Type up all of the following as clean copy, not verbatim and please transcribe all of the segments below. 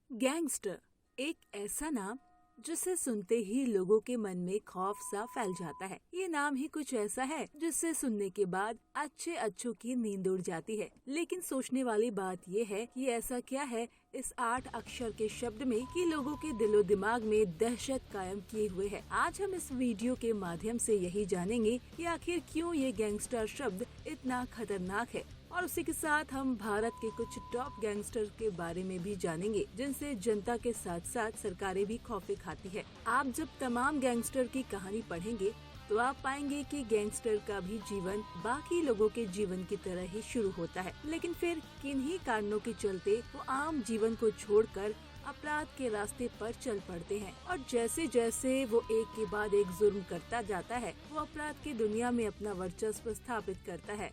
Gangster एक ऐसा नाम जिसे सुनते ही लोगों के मन में खौफ सा फैल जाता है। ये नाम ही कुछ ऐसा है जिससे सुनने के बाद अच्छे अच्छों की नींद उड़ जाती है। लेकिन सोचने वाली बात ये है कि ऐसा क्या है इस 8 अक्षर के शब्द में कि लोगों के दिलो दिमाग में दहशत कायम किए हुए है। आज हम इस वीडियो के माध्यम से यही जानेंगे कि आखिर क्यों ये गैंगस्टर शब्द इतना खतरनाक है, और उसी के साथ हम भारत के कुछ टॉप गैंगस्टर के बारे में भी जानेंगे जिनसे जनता के साथ साथ सरकारें भी खौफे खाती है। आप जब तमाम गैंगस्टर की कहानी पढ़ेंगे तो आप पाएंगे कि गैंगस्टर का भी जीवन बाकी लोगों के जीवन की तरह ही शुरू होता है, लेकिन फिर किन्हीं कारणों के चलते वो आम जीवन को छोड़कर अपराध के रास्ते पर चल पड़ते हैं। और जैसे जैसे वो एक के बाद एक जुर्म करता जाता है, वो अपराध की दुनिया में अपना वर्चस्व स्थापित करता है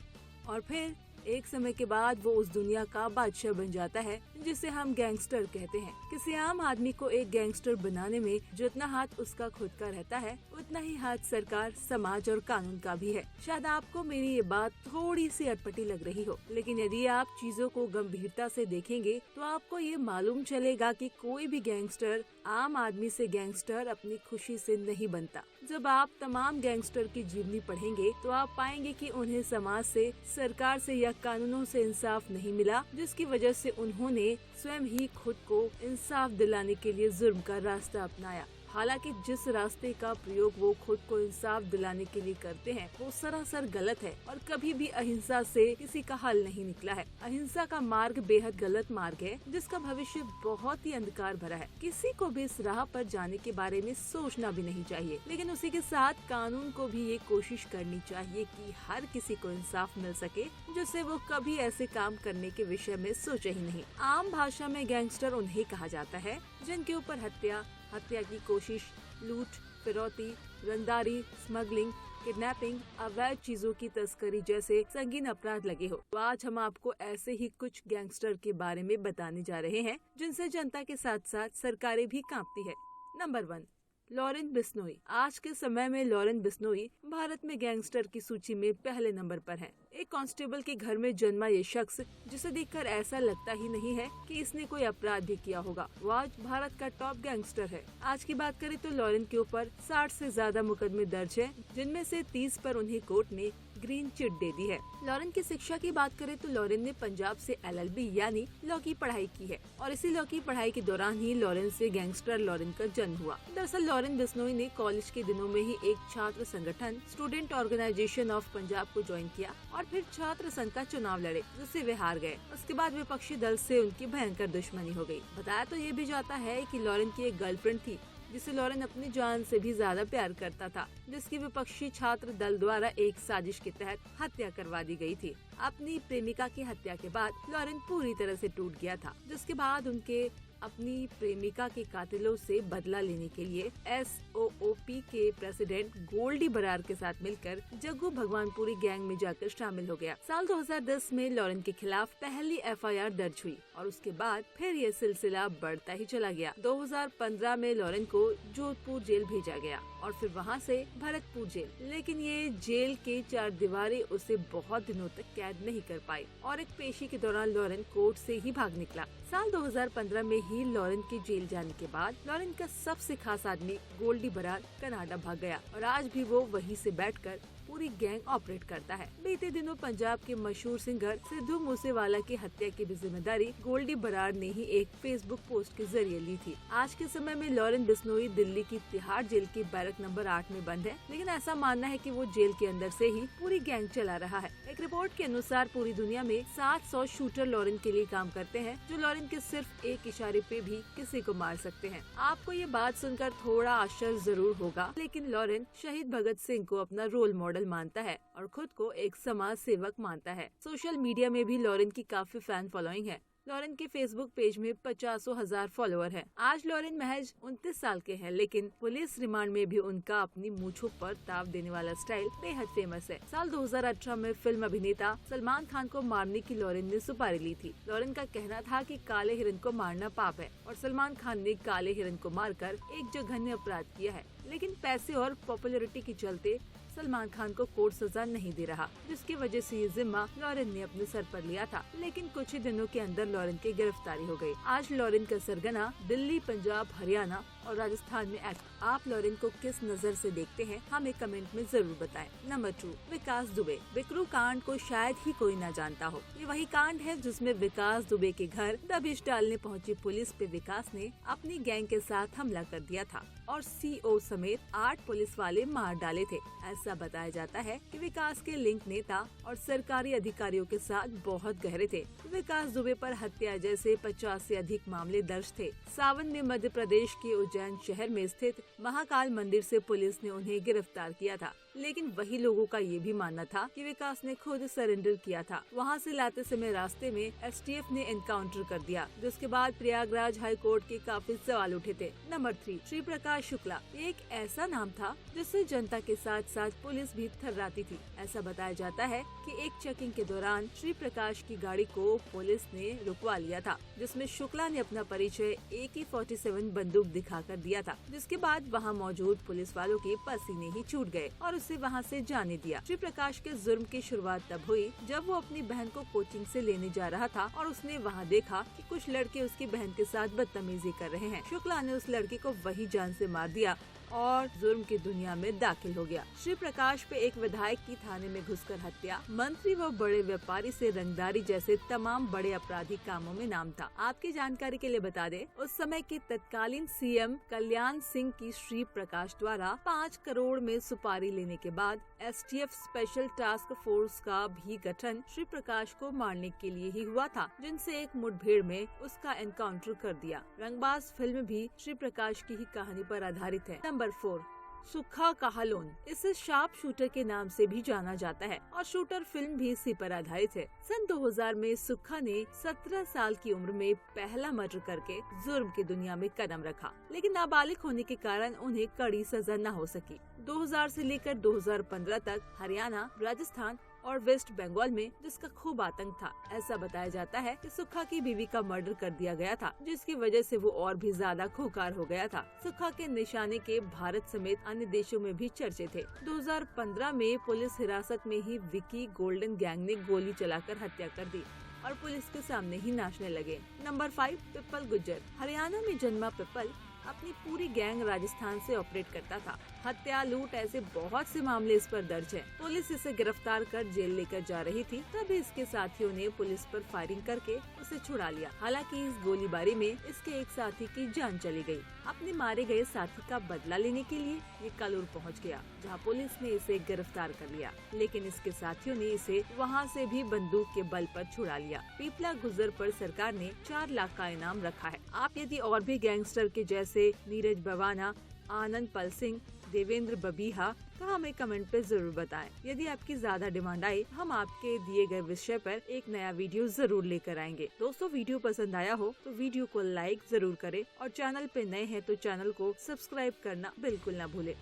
और फिर एक समय के बाद वो उस दुनिया का बादशाह बन जाता है जिसे हम गैंगस्टर कहते हैं। किसी आम आदमी को एक गैंगस्टर बनाने में जितना हाथ उसका खुद का रहता है, उतना ही हाथ सरकार, समाज और कानून का भी है। शायद आपको मेरी ये बात थोड़ी सी अटपटी लग रही हो, लेकिन यदि आप चीजों को गंभीरता से देखेंगे तो आपको ये मालूम चलेगा कि कोई भी गैंगस्टर आम आदमी से गैंगस्टर अपनी खुशी से नहीं बनता। जब आप तमाम गैंगस्टर की जीवनी पढ़ेंगे तो आप पाएंगे कि उन्हें समाज से, सरकार से या कानूनों से इंसाफ नहीं मिला, जिसकी वजह से उन्होंने स्वयं ही खुद को इंसाफ दिलाने के लिए जुर्म का रास्ता अपनाया। हालांकि जिस रास्ते का प्रयोग वो खुद को इंसाफ दिलाने के लिए करते हैं वो सरासर गलत है और कभी भी अहिंसा से किसी का हल नहीं निकला है। अहिंसा का मार्ग बेहद गलत मार्ग है जिसका भविष्य बहुत ही अंधकार भरा है। किसी को भी इस राह पर जाने के बारे में सोचना भी नहीं चाहिए, लेकिन उसी के साथ कानून को भी ये कोशिश करनी चाहिए कि हर किसी को इंसाफ मिल सके, जिससे वो कभी ऐसे काम करने के विषय में सोचे ही नहीं। आम भाषा में गैंगस्टर उन्हें कहा जाता है जिनके ऊपर हत्या की कोशिश, लूट, फिरौती, रंगदारी, स्मगलिंग, किडनैपिंग, अवैध चीजों की तस्करी जैसे संगीन अपराध लगे हो। तो आज हम आपको ऐसे ही कुछ गैंगस्टर के बारे में बताने जा रहे हैं जिनसे जनता के साथ साथ सरकारें भी कांपती है। Number 1, Lawrence Bishnoi. आज के समय में लॉरेन बिश्नोई भारत में गैंगस्टर की सूची में पहले नंबर पर है। एक कांस्टेबल के घर में जन्मा ये शख्स, जिसे देखकर ऐसा लगता ही नहीं है कि इसने कोई अपराध भी किया होगा, वो आज भारत का टॉप गैंगस्टर है। आज की बात करें तो लॉरेन के ऊपर 60 से ज्यादा मुकदमे दर्ज है, जिनमें से 30 पर उन्हें कोर्ट ने ग्रीन चिट दे दी है। लॉरेन की शिक्षा की बात करें तो लॉरेन ने पंजाब से LLB यानी लॉ की पढ़ाई की है और इसी लॉ की पढ़ाई के दौरान ही लॉरेन से गैंगस्टर लॉरेन का जन्म हुआ। दरअसल लॉरेन बिश्नोई ने कॉलेज के दिनों में ही एक छात्र संगठन स्टूडेंट ऑर्गेनाइजेशन ऑफ पंजाब को ज्वाइन किया और फिर छात्र संघ का चुनाव लड़े, जिससे वे हार गए। उसके बाद विपक्षी दल से उनकी भयंकर दुश्मनी हो गई। बताया तो ये भी जाता है कि लॉरेन की एक गर्लफ्रेंड थी जिसे लॉरेन अपनी जान से भी ज्यादा प्यार करता था, जिसकी विपक्षी छात्र दल द्वारा एक साजिश के तहत हत्या करवा दी गई थी। अपनी प्रेमिका की हत्या के बाद लॉरेन पूरी तरह से टूट गया था, जिसके बाद उनके अपनी प्रेमिका के कातिलों से बदला लेने के लिए SOOP के प्रेसिडेंट गोल्डी बरार के साथ मिलकर जग्गू भगवानपुरी गैंग में जाकर शामिल हो गया। साल 2010 में लॉरेन के खिलाफ पहली FIR दर्ज हुई और उसके बाद फिर ये सिलसिला बढ़ता ही चला गया। 2015 में लॉरेन को जोधपुर जेल भेजा गया और फिर वहां से भरतपुर जेल, लेकिन ये जेल के 4 दीवारें उसे बहुत दिनों तक कैद नहीं कर पाई और एक पेशी के दौरान लॉरेन कोर्ट से ही भाग निकला। साल 2015 में ही लॉरेन के जेल जाने के बाद लॉरेन का सबसे खास आदमी गोल्डी बरार कनाडा भाग गया और आज भी वो वहीं से बैठकर पूरी गैंग ऑपरेट करता है। बीते दिनों पंजाब के मशहूर सिंगर सिद्धू मूसेवाला की हत्या की भी जिम्मेदारी गोल्डी बरार ने ही एक फेसबुक पोस्ट के जरिए ली थी। आज के समय में लॉरेन बिश्नोई दिल्ली की तिहाड़ जेल की बैरक नंबर 8 में बंद है, लेकिन ऐसा मानना है कि वो जेल के अंदर से ही पूरी गैंग चला रहा है। एक रिपोर्ट के अनुसार पूरी दुनिया में 700 शूटर लॉरेन के लिए काम करते हैं, जो लॉरेन के सिर्फ एक इशारे पे भी किसी को मार सकते हैं। आपको ये बात सुनकर थोड़ा आश्चर्य जरूर होगा, लेकिन लॉरेन शहीद भगत सिंह को अपना रोल मॉडल मानता है और खुद को एक समाज सेवक मानता है। सोशल मीडिया में भी लॉरेन की काफी फैन फॉलोइंग है। लॉरेन के फेसबुक पेज में 50,000 फॉलोअर हैं। आज लॉरेन महज 29 साल के हैं, लेकिन पुलिस रिमांड में भी उनका अपनी मूंछों पर ताव देने वाला स्टाइल बेहद फेमस है। साल 2018 में फिल्म अभिनेता सलमान खान को मारने की लॉरेन ने सुपारी ली थी। लॉरेन का कहना था कि काले हिरन को मारना पाप है और सलमान खान ने काले हिरन को मारकर एक जघन्य अपराध किया है, लेकिन पैसे और पॉपुलैरिटी के चलते सलमान खान को कोर्ट सजा नहीं दे रहा, जिसकी वजह से ये जिम्मा लॉरेन ने अपने सर पर लिया था। लेकिन कुछ ही दिनों के अंदर लॉरेन की गिरफ्तारी हो गई। आज लॉरेन का सरगना दिल्ली, पंजाब, हरियाणा और राजस्थान में एक्ट। आप लॉरेन को किस नज़र से देखते हैं, हमें कमेंट में जरूर बताएं। नंबर 2, विकास दुबे। बिकरू कांड को शायद ही कोई न जानता हो। ये वही कांड है जिसमें विकास दुबे के घर दबिश डालने पहुंची पुलिस पे विकास ने अपनी गैंग के साथ हमला कर दिया था और सीओ समेत 8 पुलिस वाले मार डाले थे। ऐसा बताया जाता है कि विकास के लिंक नेता और सरकारी अधिकारियों के साथ बहुत गहरे थे। विकास दुबे पर हत्या जैसे 50 से अधिक मामले दर्ज थे। सावन में मध्य प्रदेश के उज्जैन शहर में स्थित महाकाल मंदिर से पुलिस ने उन्हें गिरफ्तार किया था। लेकिन वही लोगों का ये भी मानना था कि विकास ने खुद सरेंडर किया था। वहां से लाते समय रास्ते में एसटीएफ ने एनकाउंटर कर दिया, जिसके बाद प्रयागराज हाई कोर्ट के काफी सवाल उठे थे। नंबर 3, श्री प्रकाश शुक्ला। एक ऐसा नाम था जिससे जनता के साथ साथ पुलिस भी थर्राती थी। ऐसा बताया जाता है कि एक चेकिंग के दौरान श्री प्रकाश की गाड़ी को पुलिस ने रुकवा लिया था, जिसमें शुक्ला ने अपना परिचय AK-47 बंदूक दिखाकर दिया था, जिसके बाद वहां मौजूद पुलिस वालों के पसीने ही छूट गए और उसे वहां से जाने दिया। श्री प्रकाश के जुर्म की शुरुआत तब हुई जब वो अपनी बहन को कोचिंग से लेने जा रहा था और उसने वहां देखा कि कुछ लड़के उसकी बहन के साथ बदतमीजी कर रहे हैं। शुक्ला ने उस लड़के को वही जान से मार दिया और जुर्म की दुनिया में दाखिल हो गया। श्री प्रकाश पे एक विधायक की थाने में घुसकर हत्या, मंत्री व बड़े व्यापारी से रंगदारी जैसे तमाम बड़े आपराधिक कामों में नाम था। आपकी जानकारी के लिए बता दें, उस समय के तत्कालीन सीएम कल्याण सिंह की श्री प्रकाश द्वारा 5 करोड़ में सुपारी लेने के बाद एसटीएफ स्पेशल टास्क फोर्स का भी गठन श्री प्रकाश को मारने के लिए ही हुआ था, जिनसे एक मुठभेड़ में उसका एनकाउंटर कर दिया। रंगबाज फिल्म भी श्री प्रकाश की ही कहानी पर आधारित है। नंबर 4, सुक्खा कहालून। इसे शार्प शूटर के नाम से भी जाना जाता है और शूटर फिल्म भी इसी पर आधारित है। सन 2000 में सुक्खा ने 17 साल की उम्र में पहला मर्डर करके जुर्म की दुनिया में कदम रखा, लेकिन नाबालिग होने के कारण उन्हें कड़ी सजा न हो सकी। 2000 से लेकर 2015 तक हरियाणा, राजस्थान और वेस्ट बंगाल में जिसका खूब आतंक था। ऐसा बताया जाता है कि सुक्खा की बीवी का मर्डर कर दिया गया था, जिसकी वजह से वो और भी ज्यादा खूंखार हो गया था। सुक्खा के निशाने के भारत समेत अन्य देशों में भी चर्चे थे। 2015 में पुलिस हिरासत में ही विकी गोल्डन गैंग ने गोली चलाकर हत्या कर दी और पुलिस के सामने ही नाचने लगे। नंबर 5, पिप्पल गुज्जर। हरियाणा में जन्मा पिप्पल अपनी पूरी गैंग राजस्थान से ऑपरेट करता था। हत्या, लूट ऐसे बहुत से मामले इस पर दर्ज हैं। पुलिस इसे गिरफ्तार कर जेल लेकर जा रही थी, तभी इसके साथियों ने पुलिस पर फायरिंग करके उसे छुड़ा लिया। हालांकि इस गोलीबारी में इसके एक साथी की जान चली गई। अपने मारे गए साथी का बदला लेने के लिए ये कलूर पहुंच गया, जहां पुलिस ने इसे गिरफ्तार कर लिया, लेकिन इसके साथियों ने इसे वहां से भी बंदूक के बल पर छुड़ा लिया। पीपला गुज्जर पर सरकार ने 4 लाख का इनाम रखा है। आप यदि और भी गैंगस्टर के जैसे नीरज भवाना, आनंद पल सिंह, देवेंद्र बबीहा तो हमें कमेंट पे जरूर बताएं। यदि आपकी ज्यादा डिमांड आए, हम आपके दिए गए विषय पर एक नया वीडियो जरूर लेकर आएंगे। दोस्तों, वीडियो पसंद आया हो तो वीडियो को लाइक जरूर करें और चैनल पे नए हैं तो चैनल को सब्सक्राइब करना बिल्कुल ना भूलें।